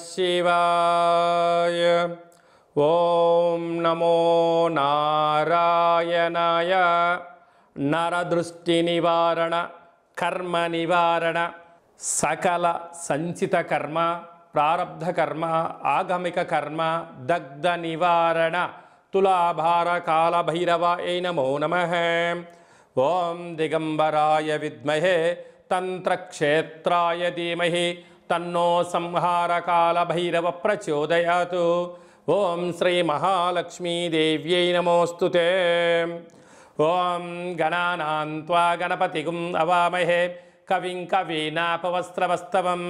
శివాయ. ఓం నమో నారాయణాయ. నరదృష్టి నివారణ, కర్మ నివారణ, సకల సంచిత కర్మ, ప్రారబ్ధ కర్మ, ఆగమిక కర్మ, దగ్ధ నివారణ, తులాభార కాల భైరవాయ నమో నమః. ఓం దిగంబరాయ విద్మహే తంత్రక్షేత్రాయ ధీమహి తన్నో సంహారకాల భైరవ ప్రచోదయాతు. ఓం శ్రీ మహాలక్ష్మీదేవ్యై నమోస్తుతే. ఓం గణానాం త్వా గణపతిగుం అవామహే కవిం కవీనాపవస్త్రవస్తవం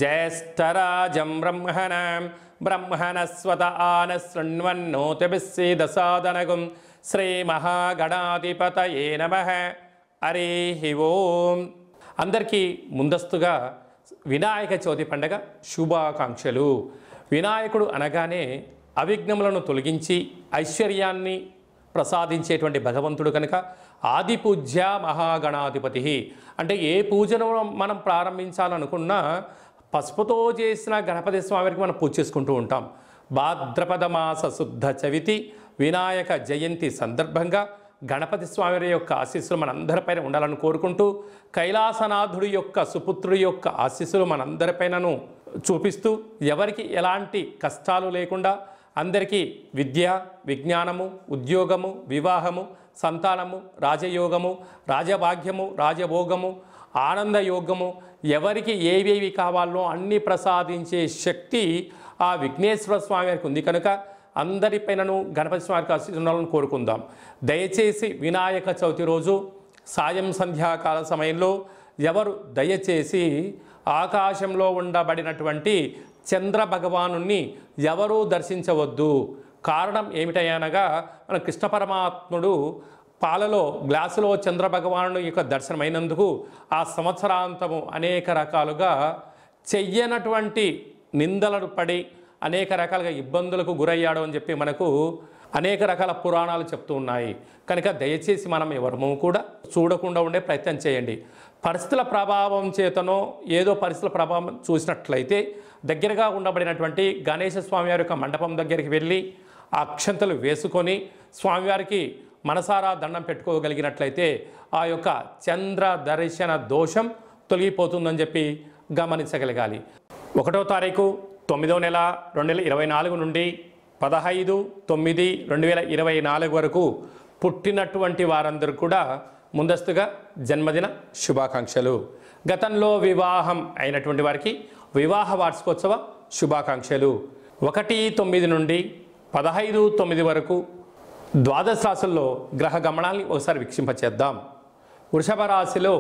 జ్యేష్ఠరాజం బ్రహ్మణస్వత ఆనశృణ్వన్నోతిభిస్సీదసాదనగుం శ్రీమహాగణాధిపతయే నమః. హరి ఓం. అందరికీ ముందస్తుగా వినాయక చవితి పండగ శుభాకాంక్షలు. వినాయకుడు అనగానే అవిఘ్నములను తొలగించి ఐశ్వర్యాన్ని ప్రసాదించేటువంటి భగవంతుడు కనుక ఆది పూజ్య మహాగణాధిపతి. అంటే ఏ పూజను మనం ప్రారంభించాలనుకున్నా పసుపుతో చేసిన గణపతి స్వామికి మనం పూజ చేసుకుంటూ ఉంటాం. భాద్రపద మాస శుద్ధ చవితి వినాయక జయంతి సందర్భంగా గణపతి స్వామి యొక్క ఆశీస్సులు మనందరిపైన ఉండాలని కోరుకుంటూ, కైలాసనాథుడి యొక్క సుపుత్రుడి యొక్క ఆశీస్సులు మనందరిపైనను చూపిస్తూ, ఎవరికి ఎలాంటి కష్టాలు లేకుండా అందరికీ విద్య, విజ్ఞానము, ఉద్యోగము, వివాహము, సంతానము, రాజయోగము, రాజభాగ్యము, రాజభోగము, ఆనందయోగము, ఎవరికి ఏవేవి కావాలో అన్నీ ప్రసాదించే శక్తి ఆ విఘ్నేశ్వర స్వామి వారికి ఉంది కనుక అందరిపైనను గణపతి స్వామికి ఆశీర్వాదాలను కోరుకుందాం. దయచేసి వినాయక చవితి రోజు సాయం సంధ్యాకాల సమయంలో ఎవరు దయచేసి ఆకాశంలో ఉండబడినటువంటి చంద్ర భగవాను ఎవరూ దర్శించవద్దు. కారణం ఏమిటనగా మన కృష్ణ పరమాత్ముడు పాలలో గ్లాసులో చంద్ర భగవాను యొక్క దర్శనమైనందుకు ఆ సంవత్సరాంతము అనేక రకాలుగా చెయ్యనటువంటి నిందలను పడి అనేక రకాలుగా ఇబ్బందులకు గురయ్యాడు అని చెప్పి మనకు అనేక రకాల పురాణాలు చెప్తూ ఉన్నాయి. కనుక దయచేసి మనం ఎవరము కూడా చూడకుండా ఉండే ప్రయత్నం చేయండి. పరిస్థితుల ప్రభావం చేతనో ఏదో పరిస్థితుల ప్రభావం చూసినట్లయితే దగ్గరగా ఉండబడినటువంటి గణేశ స్వామివారి యొక్క మండపం దగ్గరికి వెళ్ళి ఆ అక్షంతలు వేసుకొని స్వామివారికి మనసారా దండం పెట్టుకోగలిగినట్లయితే ఆ యొక్క చంద్ర దర్శన దోషం తొలగిపోతుందని చెప్పి గమనించగలగాలి. 1వ తారీఖు 9వ నెల 2024 నుండి 15/9/2024 వరకు పుట్టినటువంటి వారందరూ కూడా ముందస్తుగా జన్మదిన శుభాకాంక్షలు. గతంలో వివాహం అయినటువంటి వారికి వివాహ వార్షికోత్సవ శుభాకాంక్షలు. 1/9 నుండి 15/9 వరకు ద్వాదశ రాశుల్లో గ్రహ గమనాల్ని ఒకసారి వీక్షింపచేద్దాం. వృషభ రాశిలో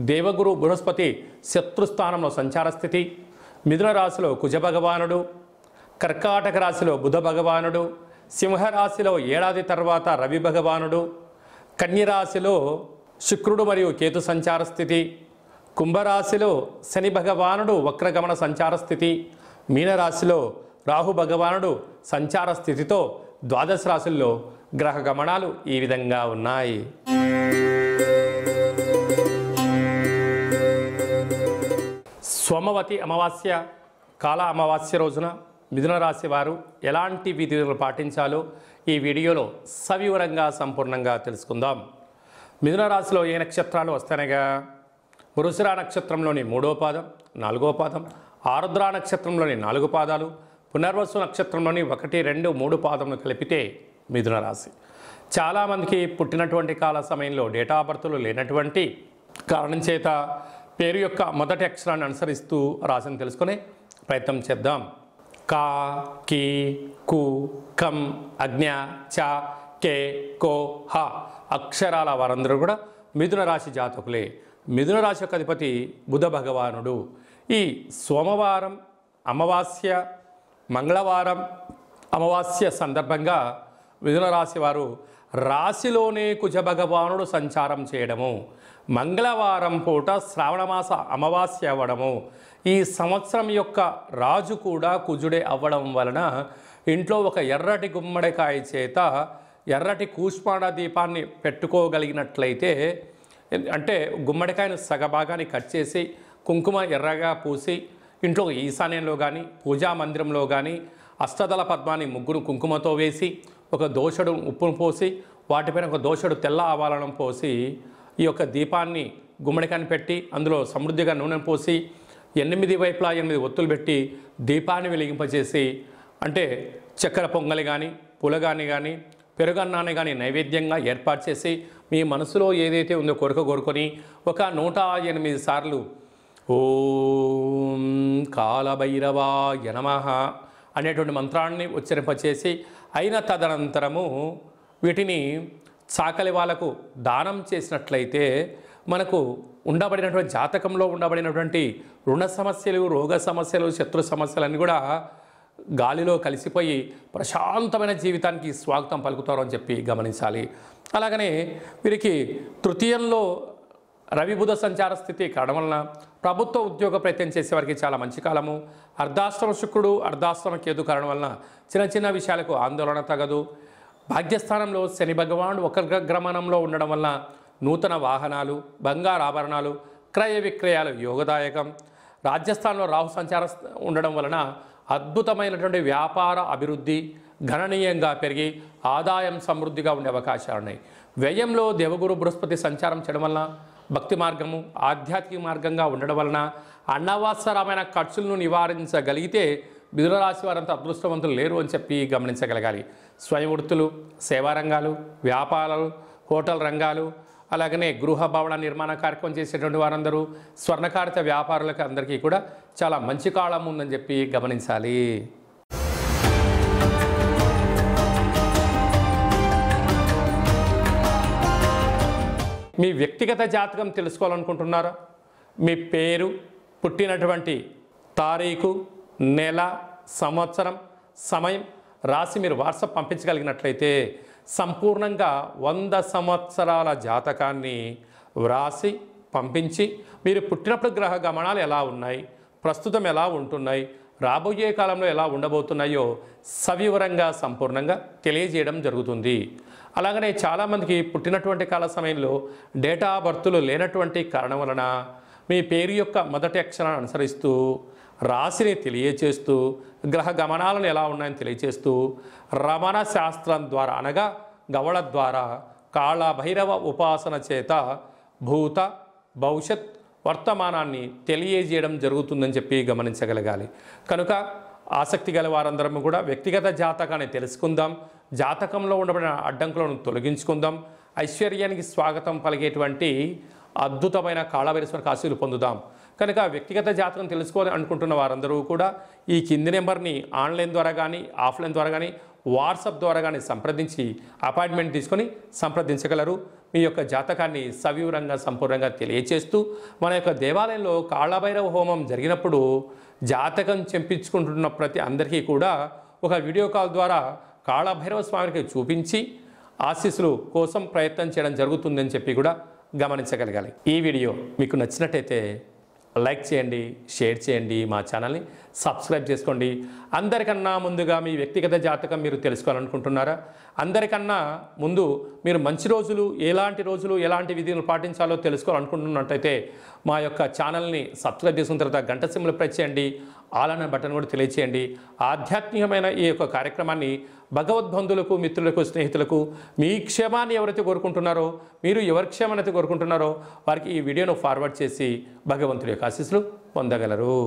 దేవగురు బృహస్పతి శత్రుస్థానంలో సంచార స్థితి. మిథున రాశిలో కుజ భగవానుడు, కర్కాటక రాశిలో బుధ భగవానుడు, సింహరాశిలో ఏడాది తర్వాత రవి భగవానుడు, కన్యరాశిలో శుక్రుడు మరియు కేతు సంచార స్థితి, కుంభరాశిలో శని భగవానుడు వక్రగమన సంచార స్థితి, మీనరాశిలో రాహు భగవానుడు సంచార స్థితితో ద్వాదశ రాశుల్లో గ్రహ గమనాలు ఈ విధంగా ఉన్నాయి. సోమవతి అమావాస్య కాల అమావాస్య రోజున మిథున రాశి వారు ఎలాంటి విధులు పాటించాలో ఈ వీడియోలో సవివరంగా సంపూర్ణంగా తెలుసుకుందాం. మిథున రాశిలో ఏ నక్షత్రాలు వస్తాయనగా వృషిర నక్షత్రంలోని 3వ పాదం, 4వ పాదం, ఆరుద్ర నక్షత్రంలోని 4 పాదాలు, పునర్వసు నక్షత్రంలోని 1, 2, 3 పాదములు కలిపితే మిథున రాశి. చాలామందికి పుట్టినటువంటి కాల సమయంలో డేటా ఆఫ్ బర్త్లు లేనటువంటి కారణం చేత పేరు యొక్క మొదటి అక్షరాన్ని అనుసరిస్తూ రాశిని తెలుసుకునే ప్రయత్నం చేద్దాం. కా, కి, కు, కం, అజ్ఞ, చ, కే, కో, హ అక్షరాల వారందరూ కూడా మిథున రాశి జాతకులే. మిథున రాశి యొక్క అధిపతి బుధ భగవానుడు. ఈ సోమవారం అమావాస్య, మంగళవారం అమావాస్య సందర్భంగా మిథున రాశి వారు రాశిలోనే కుజ భగవానుడు సంచారం చేయడము, మంగళవారం పూట శ్రావణమాస అమావాస్య అవ్వడము, ఈ సంవత్సరం యొక్క రాజు కూడా కుజుడే అవ్వడం వలన ఇంట్లో ఒక ఎర్రటి గుమ్మడికాయ చేత ఎర్రటి కూష్మాండ దీపాన్ని పెట్టుకోగలిగినట్లయితే, అంటే గుమ్మడికాయను సగభాగాన్ని కట్ చేసి కుంకుమ ఎర్రగా పూసి ఇంట్లో ఈశాన్యంలో కానీ పూజా మందిరంలో కానీ అష్టదళ పద్మాన్ని ముగ్గురు కుంకుమతో వేసి ఒక దోషడు ఉప్పును పోసి వాటిపైన ఒక దోషడు తెల్ల ఆవాలను పోసి ఈ యొక్క దీపాన్ని గుమ్మడికాన్ని పెట్టి అందులో సమృద్ధిగా నూనె పోసి 8 వైపులా 8 ఒత్తులు పెట్టి దీపాన్ని వెలిగింపచేసి అంటే చక్కెర పొంగలి కానీ పులగాని కానీ పెరుగన్నాన్ని కానీ నైవేద్యంగా ఏర్పాటు చేసి మీ మనసులో ఏదైతే ఉందో కోరుకొని ఒక 108 సార్లు ఓం కాలభైరవాయ నమః అనేటువంటి మంత్రాన్ని ఉచ్చరింపచేసి అయిన తదనంతరము వీటిని చాకలి వాళ్ళకు దానం చేసినట్లయితే మనకు ఉండబడినటువంటి జాతకంలో ఉండబడినటువంటి రుణ సమస్యలు, రోగ సమస్యలు, శత్రు సమస్యలన్నీ కూడా గాలిలో కలిసిపోయి ప్రశాంతమైన జీవితానికి స్వాగతం పలుకుతారు అని చెప్పి గమనించాలి. అలాగనే వీరికి తృతీయంలో రవి బుధ సంచార స్థితి కావడం వలన ప్రభుత్వ ఉద్యోగ ప్రయత్నం చేసేవారికి చాలా మంచి కాలము. అర్ధాశ్రమ శుక్రుడు అర్ధాశ్రమ కేతు కారణం వలన చిన్న విషయాలకు ఆందోళన తగదు. భాగ్యస్థానంలో శని భగవానుడు వక్రగమనంలో ఉండడం వలన నూతన వాహనాలు, బంగారు ఆభరణాలు, క్రయ విక్రయాలు యోగదాయకం. రాజ్యస్థానంలో రాహు సంచార ఉండడం వలన అద్భుతమైనటువంటి వ్యాపార అభివృద్ధి గణనీయంగా పెరిగి ఆదాయం సమృద్ధిగా ఉండే అవకాశాలు ఉన్నాయి. వ్యయంలో దేవగురు బృహస్పతి సంచారం చేయడం వలన భక్తి మార్గము ఆధ్యాత్మిక మార్గంగా ఉండడం వలన అనవసరమైన ఖర్చులను నివారించగలిగితే మిథున రాశి వారంతా అదృష్టవంతులు లేరు అని చెప్పి గమనించగలగాలి. స్వయం వృత్తులు, సేవా రంగాలు, వ్యాపారాలు, హోటల్ రంగాలు, అలాగనే గృహ భవన నిర్మాణ కార్యక్రమం చేసేటువంటి వారందరూ, స్వర్ణకారిత వ్యాపారులకు అందరికీ కూడా చాలా మంచి కాలం ఉందని చెప్పి గమనించాలి. మీ వ్యక్తిగత జాతకం తెలుసుకోవాలనుకుంటున్నారా? మీ పేరు, పుట్టినటువంటి తారీఖు, నెల, సంవత్సరం, సమయం రాసి మీరు వాట్సాప్ పంపించగలిగినట్లయితే సంపూర్ణంగా 100 సంవత్సరాల జాతకాన్ని వ్రాసి పంపించి మీరు పుట్టినప్పుడు గ్రహ గమనాలు ఎలా ఉన్నాయి, ప్రస్తుతం ఎలా ఉంటున్నాయి, రాబోయే కాలంలో ఎలా ఉండబోతున్నాయో సవివరంగా సంపూర్ణంగా తెలియజేయడం జరుగుతుంది. అలాగనే చాలామందికి పుట్టినటువంటి కాల సమయంలో డేటా ఆఫ్ బర్త్లు లేనటువంటి కారణం వలన మీ పేరు యొక్క మొదటి అక్షరాన్ని అనుసరిస్తూ రాశిని తెలియచేస్తూ గ్రహ గమనాలను ఎలా ఉన్నాయని తెలియచేస్తూ రమణ శాస్త్రం ద్వారా అనగా గవళ ద్వారా కాళభైరవ ఉపాసన చేత భూత భవిష్యత్ వర్తమానాన్ని తెలియజేయడం జరుగుతుందని చెప్పి గమనించగలగాలి. కనుక ఆసక్తి గల వారందరం కూడా వ్యక్తిగత జాతకాన్ని తెలుసుకుందాం, జాతకంలో ఉండబడిన అడ్డంకులను తొలగించుకుందాం, ఐశ్వర్యానికి స్వాగతం పలిగేటువంటి అద్భుతమైన కాళభైరవేశ్వర ఆశీస్సులు పొందుదాం. కనుక వ్యక్తిగత జాతకం తెలుసుకోవాలి అనుకుంటున్న వారందరూ కూడా ఈ కింది నెంబర్ని ఆన్లైన్ ద్వారా కానీ ఆఫ్లైన్ ద్వారా కానీ వాట్సాప్ ద్వారా కానీ సంప్రదించి అపాయింట్మెంట్ తీసుకొని సంప్రదించగలరు. మీ యొక్క జాతకాన్ని సవివరంగా సంపూర్ణంగా తెలియచేస్తూ మన యొక్క దేవాలయంలో కాళభైరవ హోమం జరిగినప్పుడు జాతకం చెంపించుకుంటున్న ప్రతి అందరికీ కూడా ఒక వీడియో కాల్ ద్వారా కాళభైరవ స్వామికి చూపించి ఆశీస్సులు కోసం ప్రయత్నం చేయడం జరుగుతుందని చెప్పి కూడా గమనించగలగాలి. ఈ వీడియో మీకు నచ్చినట్టయితే లైక్ చేయండి, షేర్ చేయండి, మా ఛానల్ని సబ్స్క్రైబ్ చేసుకోండి. అందరికన్నా ముందుగా మీ వ్యక్తిగత జాతకం మీరు తెలుసుకోవాలనుకుంటున్నారా? అందరికన్నా ముందు మీరు మంచి రోజులు, ఎలాంటి విధులు పాటించాలో తెలుసుకోవాలనుకుంటున్నట్టయితే మా యొక్క ఛానల్ని సబ్స్క్రైబ్ చేసుకున్న తర్వాత గంట సింబల్ ప్రెస్ చేయండి, ఆల్ అనే బటన్ కూడా తెలియచేయండి. ఆధ్యాత్మికమైన ఈ యొక్క కార్యక్రమాన్ని భగవద్బంధువులకు, మిత్రులకు, స్నేహితులకు మీ క్షేమాన్ని ఎవరైతే కోరుకుంటున్నారో, మీరు ఎవరి క్షేమాన్ని అయితే కోరుకుంటున్నారో వారికి ఈ వీడియోను ఫార్వర్డ్ చేసి భగవంతుడి యొక్క ఆశీస్సులు పొందగలరు.